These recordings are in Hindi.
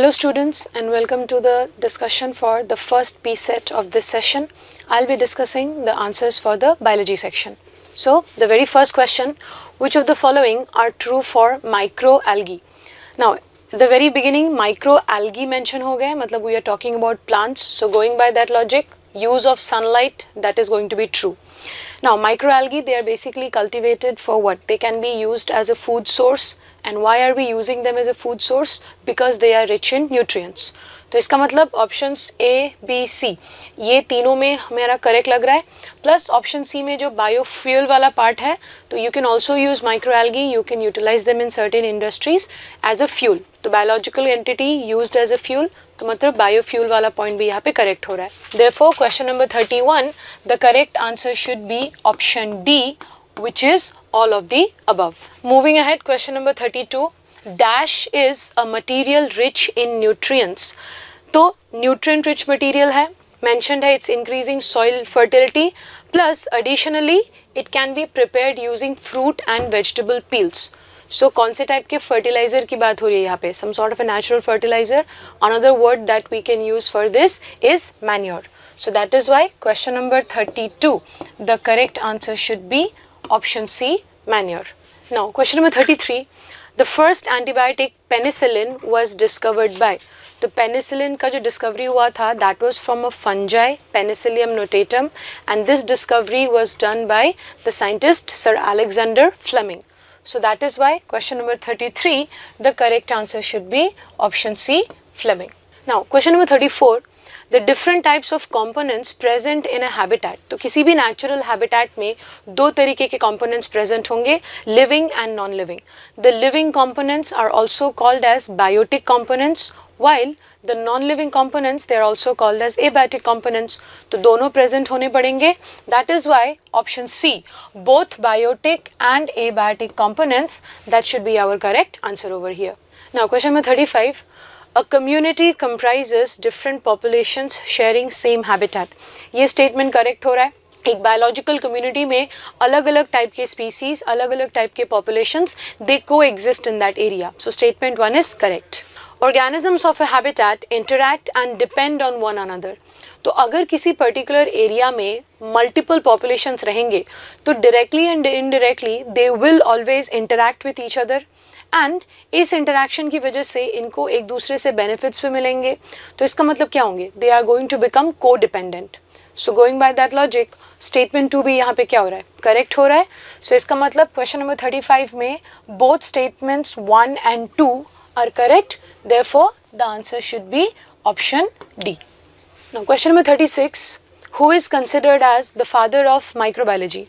Hello students and welcome to the discussion for the first P set of this session. I'll be discussing the answers for the biology section. So the very first question, which of the following are true for microalgae? Now the very beginning microalgae mention हो गए, मतलब we are talking about plants. So going by that logic, use of sunlight, that is going to be true. Now microalgae, they are basically cultivated for what? They can be used as a food source. And why are we using them as a food source? Because they are rich in nutrients. तो इसका मतलब ऑप्शंस ए बी सी ये तीनों में हमारा करेक्ट लग रहा है, प्लस ऑप्शन सी में जो बायोफ्यूल वाला पार्ट है, तो you can also use microalgae, you can utilise them in certain industries as a fuel. तो biological entity used as a fuel, तो मतलब बायोफ्यूल वाला पॉइंट भी यहाँ पे करेक्ट हो रहा है. Therefore question number 31, the correct answer should be option D, which is all of the above. Moving ahead, question number 32. Dash is a material rich in nutrients. तो nutrient rich material है, mentioned है, it's increasing soil fertility, plus additionally it can be prepared using fruit and vegetable peels. So कौन से टाइप के fertilizer की बात हो रही है यहाँ पे? Some sort of a natural fertilizer. Another word that we can use for this is manure. So that is why question number 32, the correct answer should be option C, manure. Now question number 33, the first antibiotic penicillin was discovered by. तो penicillin का जो discovery हुआ था, that was from a fungi, Penicillium notatum, and this discovery was done by the scientist Sir Alexander Fleming. So that is why question number 33, the correct answer should be option C, Fleming. Now question number 34, the different types of components present in a habitat. तो किसी भी natural habitat में दो तरीके के components present होंगे, living and non-living. The living components are also called as biotic components, while the non-living components, they are also called as abiotic components. तो दोनों present होने पड़ेंगे. That is why option C, both biotic and abiotic components, that should be our correct answer over here. Now question number 35. A community comprises different populations sharing same habitat. ये statement correct हो रहा है. एक biological community में अलग अलग type के species, अलग अलग type के populations, they coexist in that area. So statement 1 is correct. Organisms of a habitat interact and depend on one another. तो अगर किसी पर्टिकुलर एरिया में मल्टीपल पॉपुलेशंस रहेंगे तो directly and indirectly they will always interact with each other, and इस इंटरैक्शन की वजह से इनको एक दूसरे से बेनिफिट्स भी मिलेंगे. तो इसका मतलब क्या होंगे? They are going to become codependent. So going by that logic, statement 2 भी यहाँ पे क्या हो रहा है? करेक्ट हो रहा है. सो इसका मतलब क्वेश्चन नंबर 35 में both statements 1 and 2 are correct. Therefore the answer should be option D. Now question number 36, who is considered as the father of microbiology?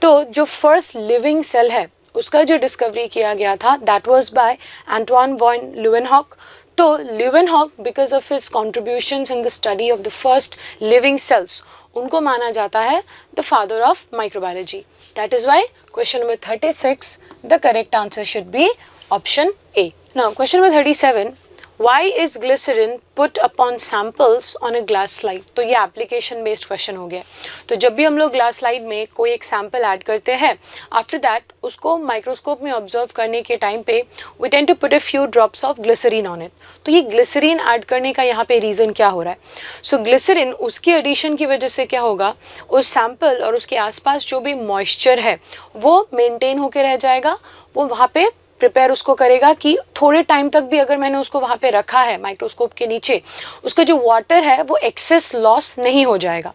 तो जो first living cell है उसका जो डिस्कवरी किया गया था, that was by Antoine von Leeuwenhoek. तो Leeuwenhoek, because of his contributions in the study of the first living cells, उनको माना जाता है the father of microbiology. That is why question number 36, the correct answer should be option A. Now question number 37, why is glycerin put upon samples on a glass slide? तो ये एप्लीकेशन बेस्ड क्वेश्चन हो गया. तो जब भी हम लोग ग्लास स्लाइड में कोई एक सैम्पल ऐड करते हैं, आफ्टर दैट उसको माइक्रोस्कोप में ऑब्जर्व करने के टाइम पे we tend to put a few drops of glycerine on it. तो ये ग्लिसरीन ऐड करने का यहाँ पे रीज़न क्या हो रहा है? सो ग्लिसरीन, उसके एडिशन की वजह से क्या होगा, उस सैम्पल और उसके आसपास जो भी मॉइस्चर है वो मेनटेन होके रह जाएगा. वो वहाँ पे प्रिपेयर उसको करेगा कि थोड़े टाइम तक भी अगर मैंने उसको वहाँ पे रखा है माइक्रोस्कोप के नीचे, उसका जो वाटर है वो एक्सेस लॉस नहीं हो जाएगा.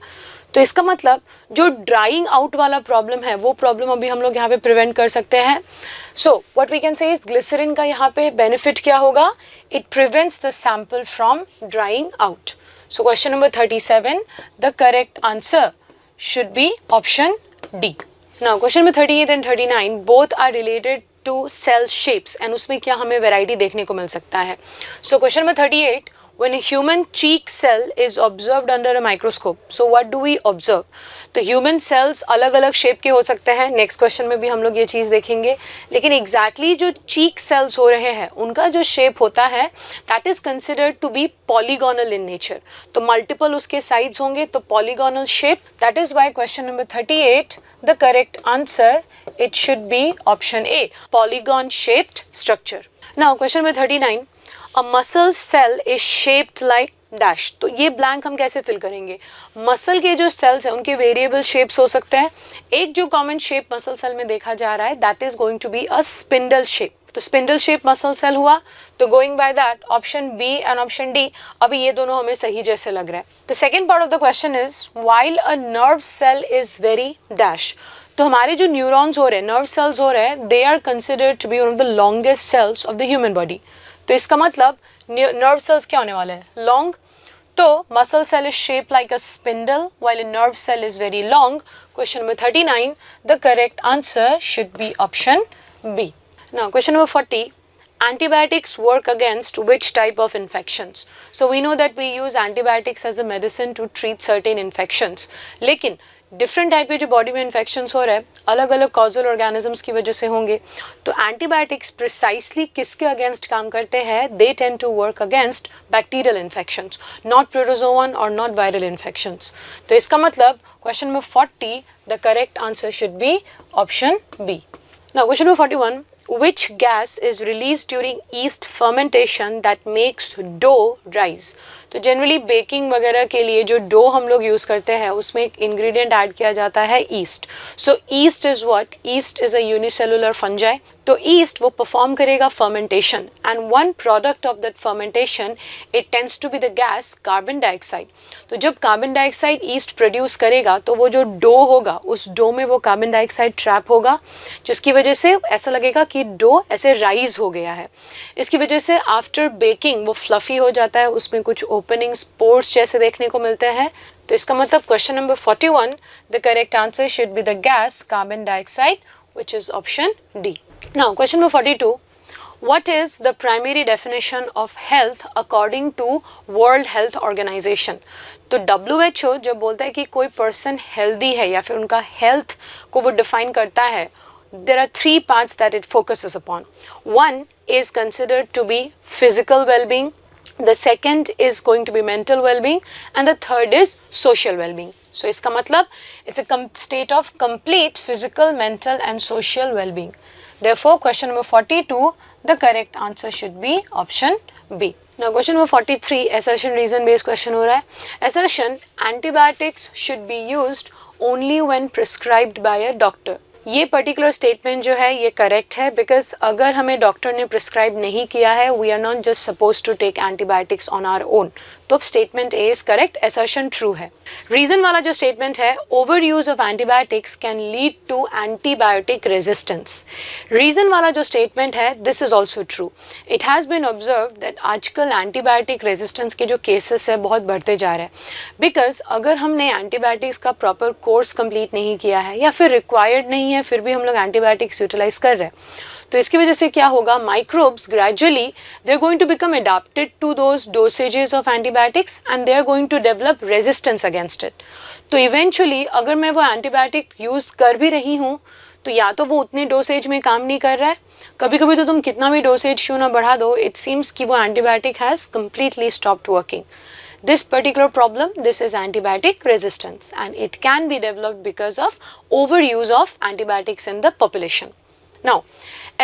तो इसका मतलब जो ड्राइंग आउट वाला प्रॉब्लम है वो प्रॉब्लम अभी हम लोग यहाँ पे प्रिवेंट कर सकते हैं. So what we can say is glycerine का यहाँ पे बेनिफिट क्या होगा? It prevents the sample from drying out. So question number 37, the correct answer should be option D. Now question number 38 and 39 both are related to cell shapes, and उसमें क्या हमें वैरायटी देखने को मिल सकता है. So question number 38, when a human cheek cell is observed under a microscope, so what do we observe? तो ह्यूमन सेल्स अलग अलग शेप के हो सकते हैं. नेक्स्ट क्वेश्चन में भी हम लोग ये चीज़ देखेंगे. लेकिन एग्जैक्टली जो चीक सेल्स हो रहे हैं उनका जो शेप होता है that is considered to be polygonal in nature. तो मल्टीपल उसके साइड्स होंगे, तो polygonal shape. That is why question number 38, the correct answer it should be option A, polygon shaped structure. Now question number 39, a muscle cell is shaped like dash. तो ये ब्लैंक हम कैसे फिल करेंगे? मसल के जो सेल्स हैं उनके वेरिएबल शेप्स हो सकते हैं। एक जो कॉमन शेप मसल सेल में देखा जा रहा है that is going to be a spindle shape. तो स्पिंडल शेप मसल सेल हुआ, तो going by that option B and option D, अभी ये दोनों हमें सही जैसे लग रहा है। The second part of the question is while a nerve cell is very dash. तो हमारे जो न्यूरॉन्स हो रहे हैं, नर्व सेल्स हो रहे हैं, they are considered to be one of the longest cells of the human body. तो इसका मतलब नर्व सेल्स क्या होने वाले हैं? लॉन्ग। तो muscle cell is shape like a spindle while a nerve cell is very long. Question number 39, the correct answer should be option B. Now question number 40, antibiotics work against which type of infections? So we know that we use antibiotics as a medicine to treat certain infections. लेकिन डिफरेंट टाइप के जो बॉडी में इन्फेक्शंस हो रहे हैं अलग अलग कॉजल ऑर्गेनिजम्स की वजह से होंगे। तो एंटीबायोटिक्स प्रिसाइसली किसके अगेंस्ट काम करते हैं? They tend to work against bacterial infections, not protozoan और नॉट वायरल इन्फेक्शंस। तो इसका मतलब question number 40, the correct answer should be option B. Now question number 41, which gas is released during yeast fermentation that makes dough rise? तो जनरली बेकिंग वगैरह के लिए जो डो हम लोग यूज़ करते हैं उसमें एक इंग्रेडिएंट ऐड किया जाता है yeast. So yeast is what? Yeast is a unicellular fungi. तो ईस्ट वो परफॉर्म करेगा fermentation and one product of that fermentation it tends to be the gas carbon dioxide. तो जब कार्बन डाइऑक्साइड ईस्ट प्रोड्यूस करेगा तो वो जो डो होगा उस डो में वो कार्बन डाइऑक्साइड ट्रैप होगा, जिसकी वजह से ऐसा लगेगा कि डो ऐसे राइज हो गया है। इसकी वजह से आफ्टर बेकिंग वो फ्लफी हो जाता है, उसमें कुछ ओपनिंग स्पोर्स जैसे देखने को मिलते हैं। तो इसका मतलब question number 41, the correct answer should B the gas carbon dioxide which is option D. Now question number 42, what is the primary definition of health according to World Health Organization? तो WHO जब बोलता है कि कोई पर्सन हेल्दी है या फिर उनका हेल्थ को वो डिफाइन करता है, there are three parts that it focuses upon. One is considered to be physical well-being, the second is going to be mental well-being and the third is social well-being. So इसका मतलब it's a state of complete physical, mental and social well-being. Therefore question number 42, the correct answer should be option B. Now question number 43, assertion reason based question हो रहा है। Assertion, antibiotics should be used only when prescribed by a doctor. ये पर्टिकुलर स्टेटमेंट जो है ये करेक्ट है, बिकॉज अगर हमें डॉक्टर ने प्रिस्क्राइब नहीं किया है we are not just suppose to take antibiotics on our own. तो statement A is correct, assertion true है। रीजन वाला जो स्टेटमेंट है, over use of antibiotics can lead to antibiotic resistance. Reason वाला जो स्टेटमेंट है this is also true. It has been observe that आजकल एंटीबायोटिक रेजिस्टेंस के जो केसेस है बहुत बढ़ते जा रहे हैं, बिकॉज अगर हमने एंटीबायोटिक्स का प्रॉपर कोर्स कंप्लीट नहीं किया है या फिर रिक्वायर्ड नहीं है फिर भी हम लोग एंटीबायोटिक्स यूटिलाइज कर रहे हैं, तो इसकी वजह से क्या होगा, microbes gradually they are going to become adapted to those dosages of antibiotics and they are going to develop resistance against it. तो इवेंचुअली अगर मैं वो एंटीबायोटिक यूज़ कर भी रही हूँ तो या तो वो उतने डोसेज में काम नहीं कर रहा है, कभी कभी तो तुम कितना भी डोसेज क्यों ना बढ़ा दो, इट सीम्स कि वो antibiotic has completely stopped working. This particular problem, this is antibiotic resistance and it can be developed because of overuse of antibiotics in the population. Now,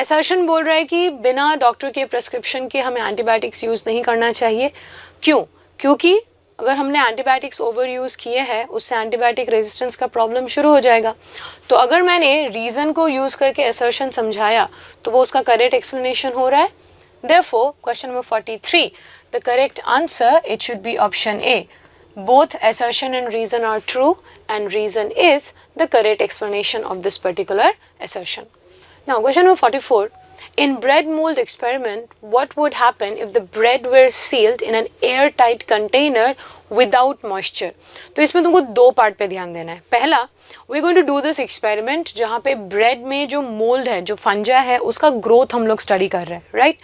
assertion बोल रहा है कि बिना डॉक्टर के प्रेस्क्रिप्शन के हमें एंटीबायोटिक्स यूज़ नहीं करना चाहिए। क्यों? क्योंकि अगर हमने एंटीबायोटिक्स ओवर यूज़ किए हैं उससे एंटीबायोटिक रेजिस्टेंस का प्रॉब्लम शुरू हो जाएगा। तो अगर मैंने रीज़न को यूज़ करके असर्शन समझाया तो वो उसका करेक्ट एक्सप्लेनेशन हो रहा है। Therefore, question number 43, the correct answer, it should be option A. Both assertion and reason are true and reason is the correct explanation of this particular assertion. Now, question number 44, in bread mold experiment, what would happen if the bread were sealed in an airtight container without moisture? तो इसमें तुमको दो पार्ट पे ध्यान देना है। पहला, we going to do this experiment जहाँ पे ब्रेड में जो मोल्ड है, जो फंजा है, उसका ग्रोथ हम लोग स्टडी कर रहे हैं, राइट?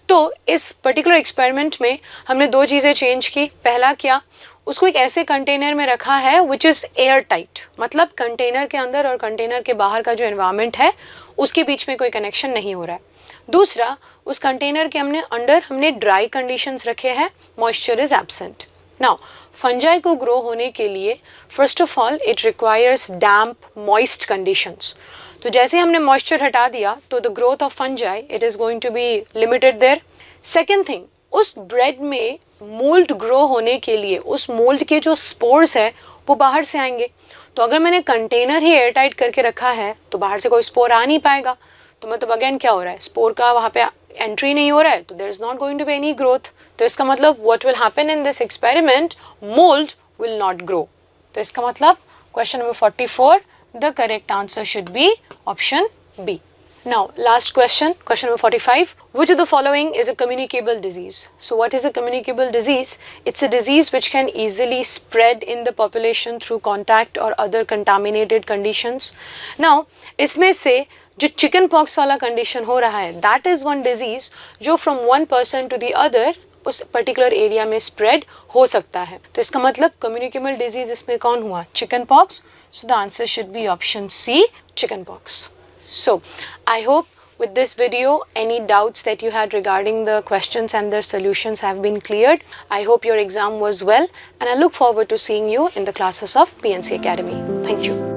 तो इस पर्टिकुलर एक्सपेरिमेंट में हमने दो चीज़ें चेंज की। पहला क्या, उसको एक ऐसे कंटेनर में रखा है विच इज़ एयर टाइट, मतलब कंटेनर के अंदर और कंटेनर के बाहर का जो एनवायरनमेंट है उसके बीच में कोई कनेक्शन नहीं हो रहा है। दूसरा, उस कंटेनर के अंदर हमने ड्राई कंडीशंस रखे हैं, moisture is absent. Now fungi को ग्रो होने के लिए first of all it requires damp moist conditions. तो जैसे हमने मॉइस्चर हटा दिया तो the growth of fungi it is going to be limited there. Second thing, उस ब्रेड में मोल्ड ग्रो होने के लिए उस मोल्ड के जो स्पोर्स है वो बाहर से आएंगे। तो अगर मैंने कंटेनर ही एयर टाइट करके रखा है तो बाहर से कोई स्पोर आ नहीं पाएगा। तो मतलब अगेन क्या हो रहा है, स्पोर का वहाँ पे एंट्री नहीं हो रहा है, तो there is not going to be any growth. तो इसका मतलब what will happen in this experiment, mould will not grow. तो इसका मतलब question number 44, the correct answer should be option B. Now, last question, question number 45. Which of the following is a communicable disease? So, what is a communicable disease? It's a disease which can easily spread in the population through contact or other contaminated conditions. Now, इसमें से जो चिकन पॉक्स वाला कंडीशन हो रहा है, that is one disease जो from one person to the other उस पर्टिकुलर एरिया में स्प्रेड हो सकता है। तो इसका मतलब कम्युनिकेबल डिजीज इसमें कौन हुआ, chicken pox. So the answer should be option C, chicken pox. So, I hope with this video any doubts that you had regarding the questions and their solutions have been cleared. I hope your exam was well and I look forward to seeing you in the classes of PNC Academy. Thank you.